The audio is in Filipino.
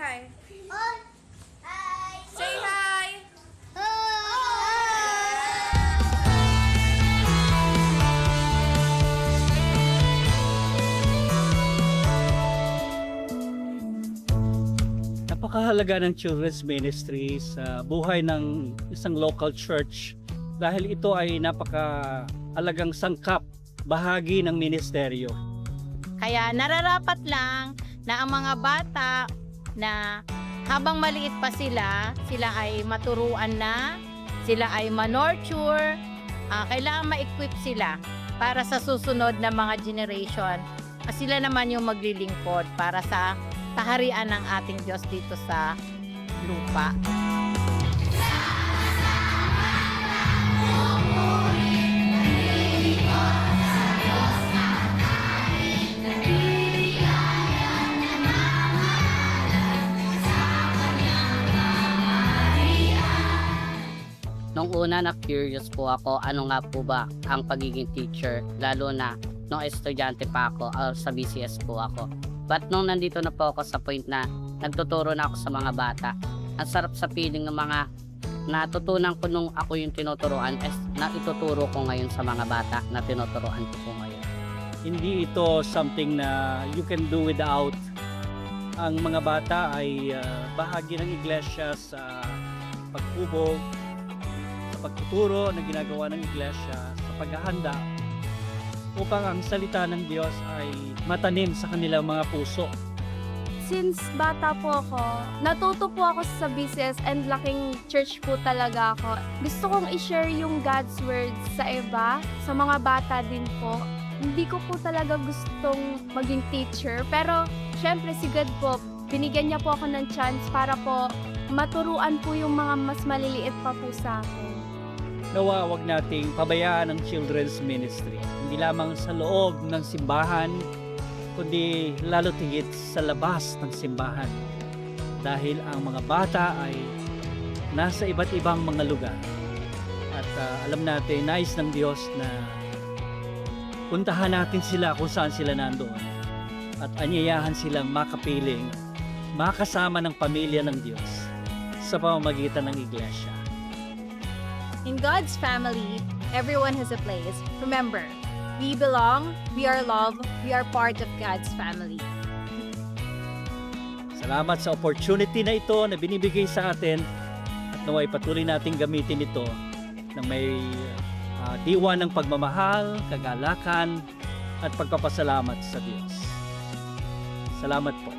hi. Hi! Say hi. Napakahalaga ng children's ministry sa buhay ng isang local church dahil ito ay napakahalagang sangkap, bahagi ng ministeryo. Kaya nararapat lang na ang mga bata na habang maliit pa sila ay maturuan na, sila ay manurture, kailangan ma-equip sila para sa susunod na mga generation. Sila naman yung maglilingkod para sa kaharian ng ating Diyos dito sa lupa. Nung una na-curious po ako ano nga po ba ang pagiging teacher, lalo na nung estudyante pa ako sa BCS po ako. But nung nandito na po ako sa point na nagtuturo na ako sa mga bata, ang sarap sa feeling ng mga natutunan ko nung ako yung tinuturuan na ituturo ko ngayon sa mga bata na tinuturuan ko po ngayon. Hindi ito something na you can do without. Ang mga bata ay bahagi ng iglesia sa pagkubo, sa pagtuturo na ginagawa ng iglesia, sa paghahanda upang ang salita ng Diyos ay matanim sa kanilang mga puso. Since bata po ako, natuto po ako sa BCS and laking church po talaga ako. Gusto kong i-share yung God's words sa iba, sa mga bata din po. Hindi ko po talaga gustong maging teacher, pero syempre si God po, binigyan niya po ako ng chance para po maturuan po yung mga mas maliliit pa po sa akin. Nawa wag nating pabayaan ang children's ministry. Hindi lamang sa loob ng simbahan, kundi lalo tigit sa labas ng simbahan. Dahil ang mga bata ay nasa iba't ibang mga lugar. At alam natin, nais ng Diyos na puntahan natin sila kung saan sila nandoon. At anyayahan silang makapiling, makasama ng pamilya ng Diyos sa pamamagitan ng iglesia. In God's family, everyone has a place. Remember, we belong, we are loved, we are part of God's family. Salamat sa opportunity na ito na binibigay sa atin at naway patuloy nating gamitin ito ng may diwa ng pagmamahal, kagalakan at pagpapasalamat sa Diyos. Salamat po.